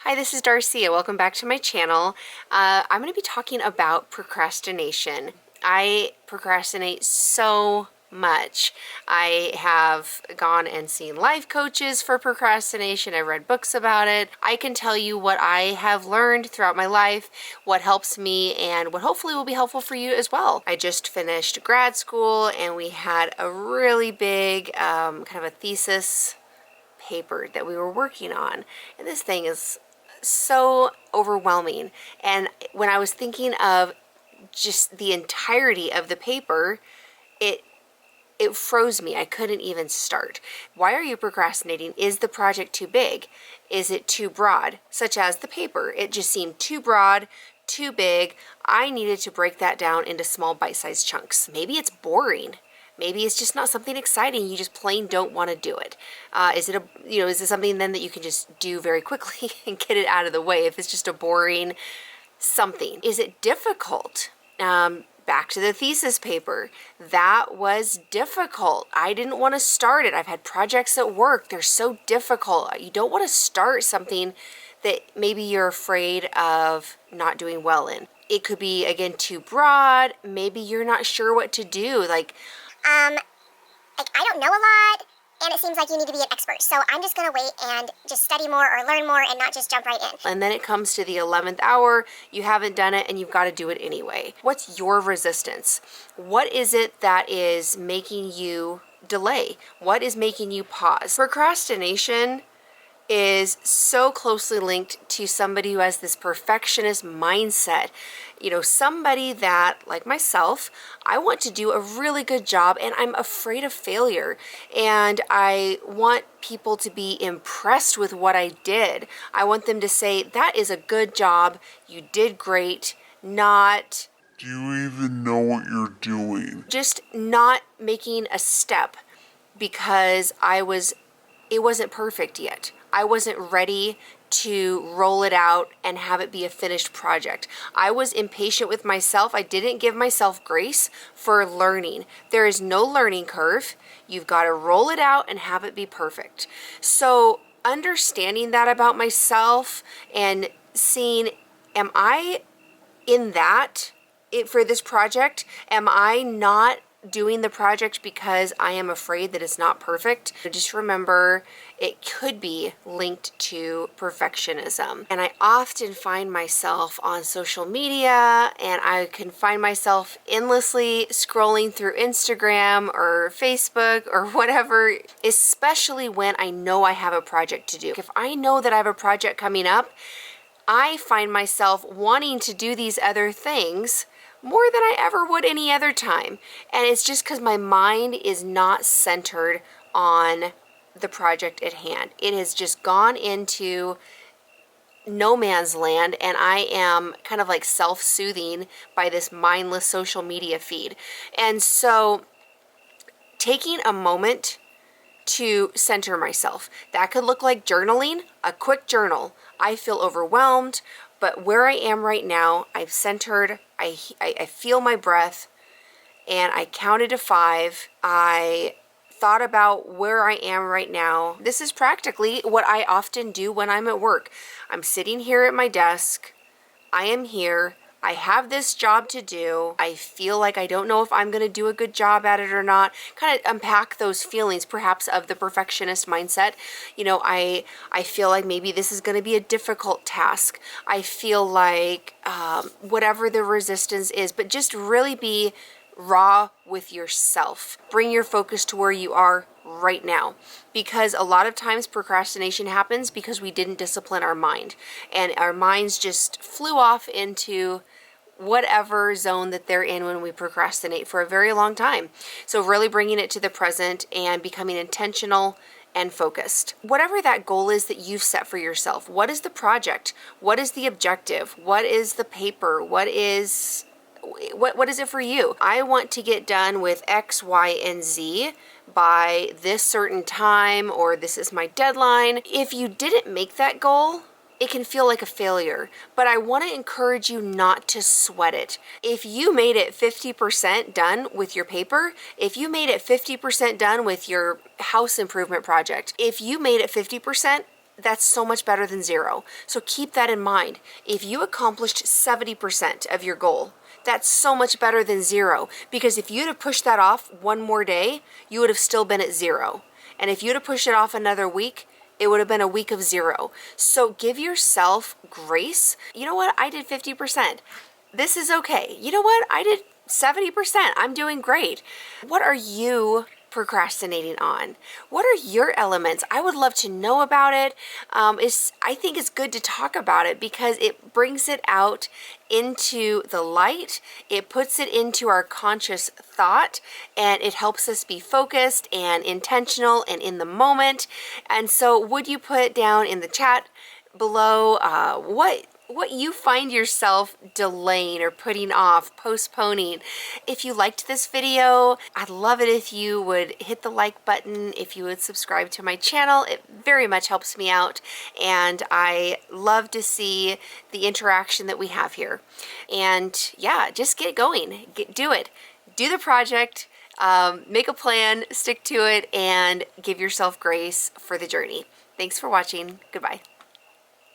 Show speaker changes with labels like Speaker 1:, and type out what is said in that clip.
Speaker 1: Hi, this is Darcy. Welcome back to my channel. I'm going to be talking about procrastination. I procrastinate so much. I have gone and seen life coaches for procrastination. I've read books about it. I can tell you what I have learned throughout my life, what helps me, and what hopefully will be helpful for you as well. I just finished grad school and we had a really big kind of a thesis paper that we were working on. And this thing is so overwhelming. And when I was thinking of just the entirety of the paper, it froze me. I couldn't even start. Why are you procrastinating? Is the project too big? Is it too broad? Such as the paper. It just seemed too broad, too big. I needed to break that down into small bite-sized chunks. Maybe it's boring. Maybe it's just not something exciting. You just plain don't want to do it. Is it something then that you can just do very quickly and get it out of the way if it's just a boring something? Is it difficult? Back to the thesis paper. That was difficult. I didn't want to start it. I've had projects at work. They're so difficult. You don't want to start something that maybe you're afraid of not doing well in. It could be, again, too broad. Maybe you're not sure what to do.
Speaker 2: I don't know a lot, and it seems like you need to be an expert. So I'm just going to wait and just study more or learn more and not just jump right in.
Speaker 1: And then it comes to the 11th hour, you haven't done it and you've got to do it anyway. What's your resistance? What is it that is making you delay? What is making you pause? Procrastination is so closely linked to somebody who has this perfectionist mindset. You know, somebody that, like myself, I want to do a really good job and I'm afraid of failure. And I want people to be impressed with what I did. I want them to say, that is a good job, you did great, not,
Speaker 3: do you even know what you're doing?
Speaker 1: Just not making a step because it wasn't perfect yet. I wasn't ready to roll it out and have it be a finished project. I was impatient with myself. I didn't give myself grace for learning. There is no learning curve. You've got to roll it out and have it be perfect. So understanding that about myself and seeing, am I in that for this project? Am I not doing the project because I am afraid that it's not perfect? Just remember, it could be linked to perfectionism. And I often find myself on social media and I can find myself endlessly scrolling through Instagram or Facebook or whatever, especially when I know I have a project to do. If I know that I have a project coming up, I find myself wanting to do these other things more than I ever would any other time. And it's just because my mind is not centered on the project at hand. It has just gone into no man's land and I am kind of like self-soothing by this mindless social media feed. And so taking a moment to center myself, that could look like journaling, a quick journal. I feel overwhelmed, but where I am right now, I've centered, I feel my breath, and I counted to 5. I thought about where I am right now. This is practically what I often do when I'm at work. I'm sitting here at my desk. I am here. I have this job to do. I feel like I don't know if I'm going to do a good job at it or not. Kind of unpack those feelings perhaps of the perfectionist mindset. You know, I feel like maybe this is going to be a difficult task. I feel like whatever the resistance is, but just really be raw with yourself. Bring your focus to where you are right now, because a lot of times procrastination happens because we didn't discipline our mind and our minds just flew off into whatever zone that they're in when we procrastinate for a very long time. So really bringing it to the present and becoming intentional and focused. Whatever that goal is that you've set for yourself, what is the project? What is the objective? What is the paper? What is it for you? I want to get done with X, Y, and Z by this certain time, or this is my deadline. If you didn't make that goal, it can feel like a failure, but I want to encourage you not to sweat it. If you made it 50% done with your paper, if you made it 50% done with your house improvement project, if you made it 50%, that's so much better than zero. So keep that in mind. If you accomplished 70% of your goal, that's so much better than zero, because if you'd have pushed that off one more day, you would have still been at zero. And if you'd have pushed it off another week, it would have been a week of zero. So give yourself grace. You know what? I did 50%. This is okay. You know what? I did 70%. I'm doing great. What are you procrastinating on? What are your elements? I would love to know about it. I think it's good to talk about it because it brings it out into the light. It puts it into our conscious thought, and it helps us be focused and intentional and in the moment. And so would you put down in the chat below what you find yourself delaying or putting off, postponing? If you liked this video, I'd love it if you would hit the like button, if you would subscribe to my channel. It very much helps me out, and I love to see the interaction that we have here. And yeah, just get going, do it. Do the project, make a plan, stick to it, and give yourself grace for the journey. Thanks for watching. Goodbye.